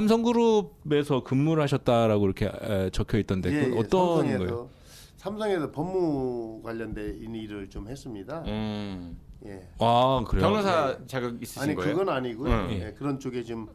삼성그룹에서 근무를 하셨다라고 이렇게 적혀 있던데 예, 그건 어떤 거예요? 삼성에서 법무 관련된 일을 좀 했습니다. 예. 아 그래요? 변호사 자격 있으신 아니 거예요? 그건 아니고요. 예. 예, 그런 쪽에 좀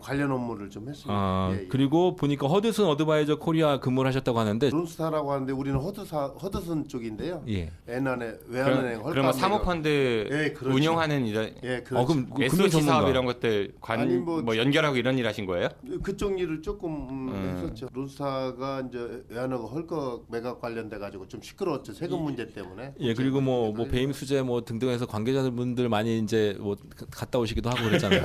관련 업무를 좀 했습니다. 아 예, 예. 그리고 보니까 허드슨 어드바이저 코리아 근무를 하셨다고 하는데 론스타라고 하는데 우리는 허드슨 쪽인데요. 예. 외환은행 그러면 사모펀드 예, 그렇죠. 운용하는 이런 예, 그렇죠. 그럼 금융 SOC 전문가. 사업 이런 것들 아니, 뭐 연결하고 이런 일 하신 거예요? 그쪽 일을 조금 했었죠. 론스타가 이제 외환하고 헐거 매각 관련돼 가지고 좀 시끄러웠죠. 세금 문제 때문에. 예 그리고 뭐 배임 수재 뭐 등등해서 관계자분들 많이 이제 뭐 갔다 오시기도 하고 그랬잖아요.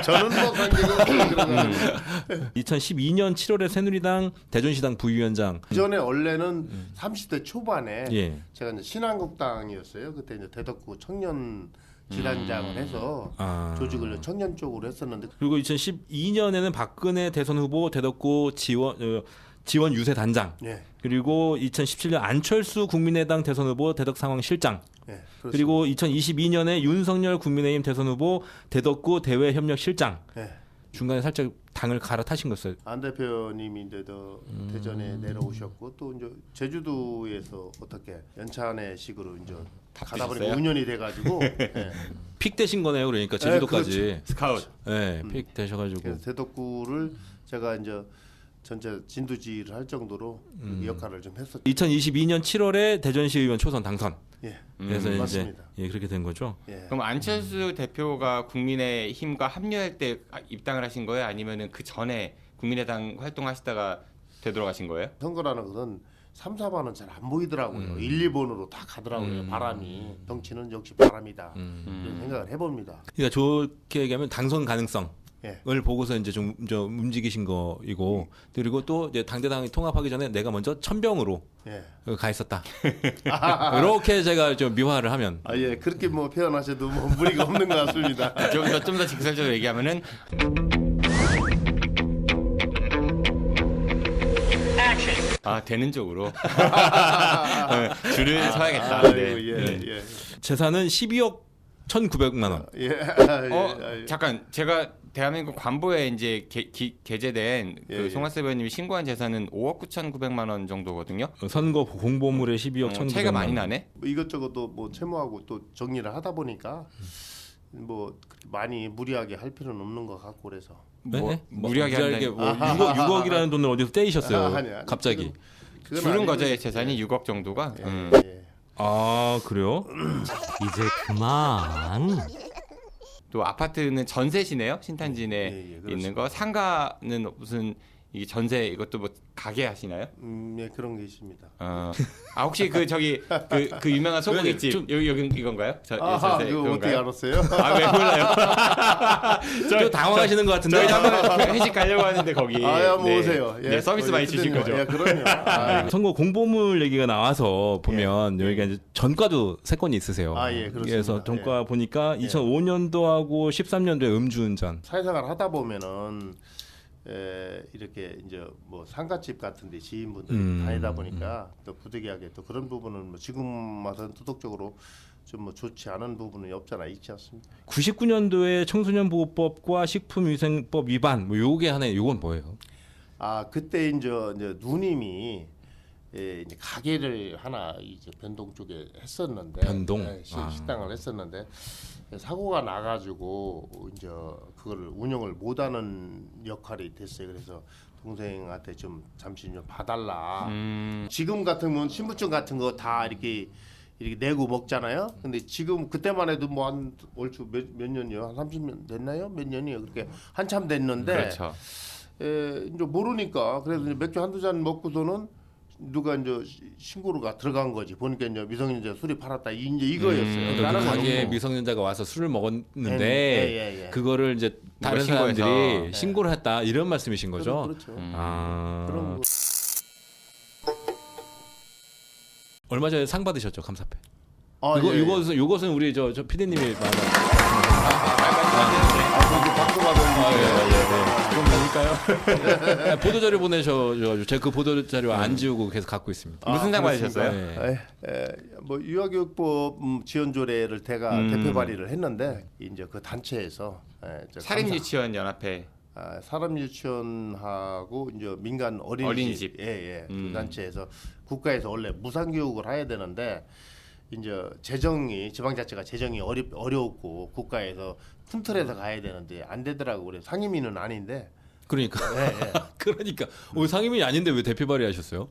저는 뭐 관계가 없는 그런 거. 2012년 7월에 새누리당 대전시당 부위원장. 그 전에 원래는 30대 초반에 예. 제가 이제 신한국당이었어요. 그때 이제 대덕구 청년 지단장을 해서 아. 조직을 청년 쪽으로 했었는데 그리고 2012년에는 박근혜 대선 후보 대덕구 지원 유세 단장. 예. 그리고 2017년 안철수 국민의당 대선 후보 대덕 상황 실장. 예. 그리고 2022년에 윤석열 국민의힘 대선 후보 대덕구 대외 협력 실장. 예. 중간에 살짝 당을 갈아타신 거였어요. 안 대표님이 이제 대전에 내려오셨고 또 이제 제주도에서 어떻게 연찬회 식으로 이제 가다 보니까 드셨어요? 운연이 돼가지고 예. 픽 되신 거네요. 그러니까 제주도까지. 스카우트. 네, 픽 되셔가지고. 그래서 대덕구를 제가 이제 전체 진두지휘를 할 정도로 그 역할을 좀 했었죠. 2022년 7월에 대전시 의원 초선 당선. 예. 그래서 이제 맞습니다. 예, 그렇게 된 거죠. 예. 그럼 안철수 대표가 국민의힘과 합류할 때 입당을 하신 거예요? 아니면은 그 전에 국민의당 활동하시다가 되돌아가신 거예요? 선거라는 것은 3, 4번은 잘 안 보이더라고요. 1, 2번으로 다 가더라고요. 바람이. 정치는 역시 바람이다. 이런 생각을 해봅니다. 그러니까 좋게 얘기하면 당선 가능성을 예. 보고서 이제 좀 움직이신 거이고 그리고 또 이제 당대당이 통합하기 전에 내가 먼저 천병으로 예. 가 있었다. 이렇게 제가 좀 미화를 하면 아, 예. 그렇게 뭐 표현하셔도 뭐 무리가 없는 것 같습니다. 좀 더 직설적으로 얘기하면은 되는 쪽으로 줄을 서야겠다. 아이고, 네. 예, 예. 재산은 12억 1,900만 원. 예. 잠깐 제가 대한민국 관보에 이제 게재된 예, 그 예. 송하세 의원님이 신고한 재산은 5억 9,900만 원 정도거든요. 선거 공보물에 12억 1,900만 원. 차이가 많이 나네. 뭐 이것저것 뭐 채무하고 또 정리를 하다 보니까 뭐 그렇게 많이 무리하게 할 필요는 없는 것 같고 그래서 네? 무리하게 무리하게 한다니. 뭐 6억이라는 돈을 어디서 떼이셨어요? 아니, 갑자기. 그건 줄은 아니고, 거저의 재산이 6억 정도가. 예, 예. 아 그래요? 이제 그만. 또 아파트는 전세시네요. 신탄진에 예, 예, 그렇습니다. 있는 거. 상가는 무슨 이 전세 이것도 뭐 가게 하시나요? 예, 그런 게 있습니다. 혹시 그 저기 그 유명한 소고기집 여기 이건가요? 그거 어떻게 알았어요? 왜 몰라요? 좀 당황하시는 것 같은데. 저희 한번 회식 가려고 하는데 거기. 한번 오세요. 예. 네, 서비스 많이 주실 거죠. 예, 그럼요. 아, 선거 공보물 얘기가 나와서 보면 여기가 이제 전과도 세 건이 있으세요. 예, 그렇습니다. 그래서 전과 보니까 2005년도하고 13년도에 음주운전. 사회생활 하다 보면은 이렇게 이제 뭐 상가집 같은데 지인분들 다니다 보니까 또 부득이하게 또 그런 부분은 뭐 지금 와서는 도덕적으로 좀 뭐 좋지 않은 부분이 없잖아 있지 않습니까? 99년도에 청소년보호법과 식품위생법 위반 뭐 요게 하나 요건 뭐예요? 아 그때 이제 누님이 이제 가게를 하나 이제 변동 쪽에 했었는데 변동? 식당을 했었는데 사고가 나가지고 이제 그걸 운영을 못하는 역할이 됐어요. 그래서 동생한테 좀 잠시 좀 봐달라. 지금 같으면 신분증 같은 거 다 이렇게 내고 먹잖아요. 근데 지금 그때만 해도 뭐 한 얼추 몇 년이요? 한 30년 됐나요? 몇 년이요? 그렇게 한참 됐는데 그렇죠. 이제 모르니까 그래서 이제 맥주 한두 잔 먹고서는 누가 이제 신고가 들어간 거지. 보니까 이제 미성년자 술이 팔았다. 이제 이거였어요. 그 다른 건 가게 없고. 미성년자가 와서 술을 먹었는데 예. 그거를 이제 다른 신고해서. 사람들이 신고를 했다 이런 말씀이신 거죠? 그렇죠. 아 그런 거. 얼마 전에 상 받으셨죠 감사패. 아, 이것은 우리 저 PD님이 박수 받은 뭡니까요? 보도자료 보내셔가지고 제가 그 보도자료 안 지우고 계속 갖고 있습니다. 무슨 상 그렇습니까? 받으셨어요? 뭐 유아교육법 지원조례를 대표 발의를 했는데 이제 그 단체에서 사립유치원 연합회. 사람 유치원하고 이제 민간 어린이집, 예, 그 단체에서 국가에서 원래 무상 교육을 해야 되는데 이제 지방자치가 재정이 어렵고 국가에서 큰 틀에서 가야 되는데 안 되더라고. 그래 상임위는 아닌데. 그러니까 예. 그러니까 상임위 아닌데 왜 대표 발의하셨어요?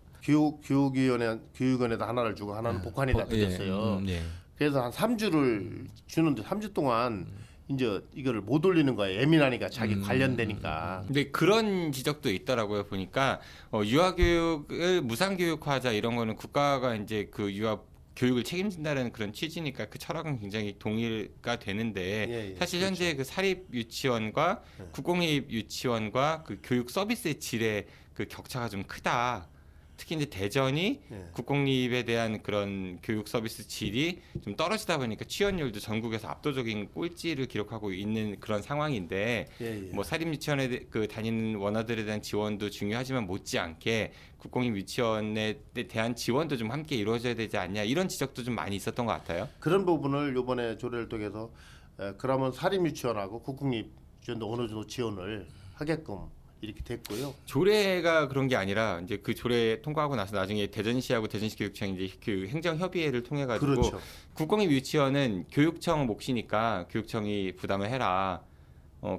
교육위원회도 하나를 주고 하나는 복한에다 드렸어요. 예. 그래서 한 3주를 주는데 3주 동안 이제 이거를 못 올리는 거예요. 예민하니까 자기 관련되니까. 근데 그런 지적도 있더라고요. 보니까 유아교육을 무상교육화하자 이런 거는 국가가 이제 그 유아 교육을 책임진다는 그런 취지니까 그 철학은 굉장히 동의가 되는데 예, 사실 그렇죠. 현재 그 사립 유치원과 국공립 유치원과 그 교육 서비스의 질의 그 격차가 좀 크다. 특히 이제 대전이 예. 국공립에 대한 그런 교육 서비스 질이 좀 떨어지다 보니까 취업률도 전국에서 압도적인 꼴찌를 기록하고 있는 그런 상황인데 예. 뭐 사립 유치원에 그 다니는 원아들에 대한 지원도 중요하지만 못지않게 국공립 유치원에 대한 지원도 좀 함께 이루어져야 되지 않냐 이런 지적도 좀 많이 있었던 것 같아요. 그런 부분을 이번에 조례를 통해서 그러면 사립 유치원하고 국공립 유치원도 어느 정도 지원을 하게끔 이렇게 됐고요. 조례가 그런 게 아니라 이제 그 조례 통과하고 나서 나중에 대전시하고 대전시 교육청이 이제 그 행정협의회를 통해 가지고 그렇죠. 국공립 유치원은 교육청 몫이니까 교육청이 부담을 해라.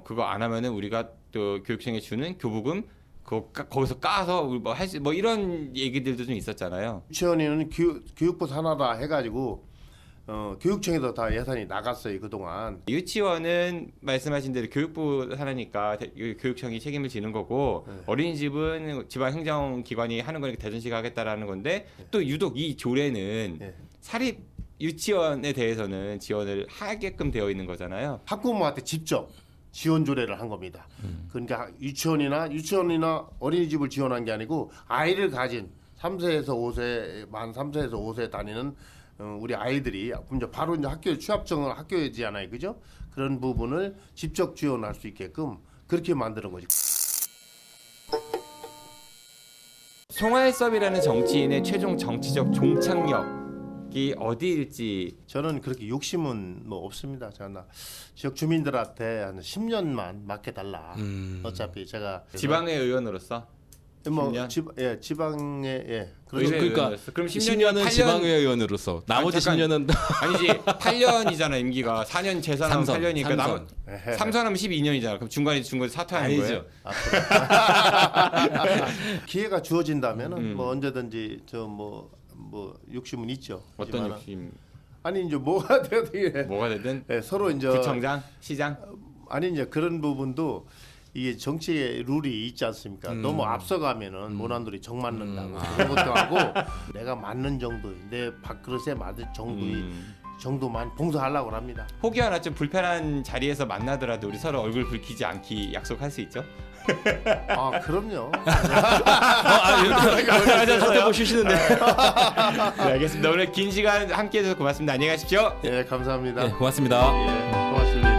그거 안 하면은 우리가 또 교육청에 주는 교부금 거기서 까서 뭐 이런 얘기들도 좀 있었잖아요. 유치원에는 교육부 산하다 해가지고 교육청에서 다 예산이 나갔어요 그동안. 유치원은 말씀하신 대로 교육부 산하니까 교육청이 책임을 지는 거고 네. 어린이집은 지방행정기관이 하는 거니까 대전시가 하겠다라는 건데 또 유독 이 조례는 네. 사립 유치원에 대해서는 지원을 하게끔 되어 있는 거잖아요. 학부모한테 직접 지원 조례를 한 겁니다. 그러니까 유치원이나 어린이집을 지원한 게 아니고 아이를 가진 만 3세에서 5세 다니는 우리 아이들이 이제 바로 이제 학교에 취합증을 학교에지잖아요, 그죠? 그런 부분을 직접 지원할 수 있게끔 그렇게 만드는 거지. 송할섭이라는 정치인의 최종 정치적 종착역이 어디일지 저는 그렇게 욕심은 뭐 없습니다. 저는 지역 주민들한테 한 10년만 맡겨달라. 어차피 제가 지방의 의원으로서 뭐 10년? 지방에 의회 그러니까 의원으로서. 그럼 10년은 8년 지방의회 의원으로서 나머지 잠깐. 10년은 아니지 8년이잖아 임기가 4년 재산하면 8년이니까 삼선하면 12년이잖아. 그럼 중간에 사퇴하는 거예요? 기회가 주어진다면은 뭐 언제든지 저 뭐 욕심은 있죠. 어떤 하지만은 욕심? 아니 이제 뭐가 되든 뭐가 되든 서로 이제 구청장, 시장. 아니 이제 그런 부분도 이게 정치의 룰이 있지 않습니까? 너무 앞서가면은 모난돌이 정 맞는다고 그런 것도 하고 내가 맞는 정도, 내 밥그릇에 맞을 정도만 봉사하려고 합니다. 혹여 하나 좀 불편한 자리에서 만나더라도 우리 서로 얼굴 붉히지 않기 약속할 수 있죠? 아 그럼요. 하셨어요? 쉬시는데. 네, 알겠습니다. 오늘 긴 시간 함께해주셔서 고맙습니다. 안녕히 가십시오. 예, 감사합니다. 네, 고맙습니다. 예, 고맙습니다.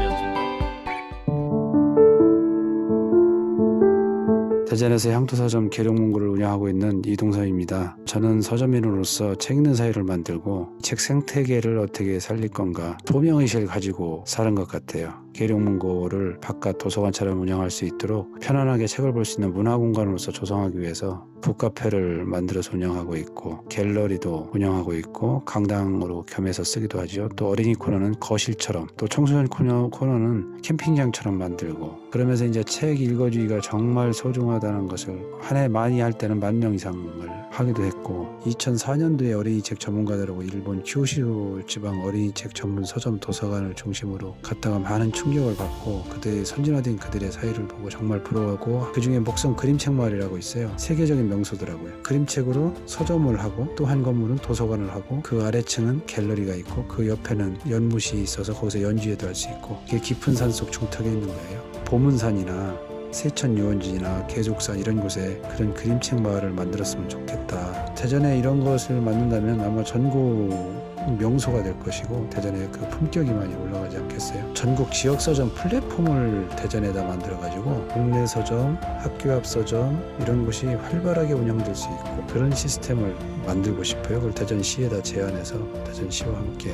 대전에서 향토서점 계룡문고를 운영하고 있는 이동섭입니다. 저는 서점인으로서 책 읽는 사회를 만들고 책 생태계를 어떻게 살릴 건가 소명의식을 가지고 사는 것 같아요. 계룡문고를 바깥 도서관처럼 운영할 수 있도록 편안하게 책을 볼 수 있는 문화공간으로서 조성하기 위해서 북카페를 만들어서 운영하고 있고 갤러리도 운영하고 있고 강당으로 겸해서 쓰기도 하죠. 또 어린이 코너는 거실처럼 또 청소년 코너는 캠핑장처럼 만들고 그러면서 이제 책 읽어주기가 정말 소중하다는 것을 한 해 많이 할 때는 10,000명 이상을 하기도 했고 2004년도에 어린이책 전문가들하고 일본 큐슈 지방 어린이책 전문 서점 도서관을 중심으로 갔다가 많은 충격을 받고 그들의 선진화된 그들의 사회를 보고 정말 부러워하고 그중에 목성 그림책 마을이라고 있어요. 세계적인 명소더라고요. 그림책으로 서점을 하고 또 한 건물은 도서관을 하고 그 아래층은 갤러리가 있고 그 옆에는 연못이 있어서 거기서 연주회도 할 수 있고 그게 깊은 산속 중턱에 있는 거예요. 보문산이나 세천 유원지나 계족산 이런 곳에 그런 그림책 마을을 만들었으면 좋겠다. 대전에 이런 것을 만든다면 아마 전국 명소가 될 것이고 대전에 그 품격이 많이 올라가지 않겠어요. 전국 지역 서점 플랫폼을 대전에다 만들어가지고 동네 서점, 학교 앞 서점 이런 곳이 활발하게 운영될 수 있고 그런 시스템을 만들고 싶어요. 그걸 대전시에다 제안해서 대전시와 함께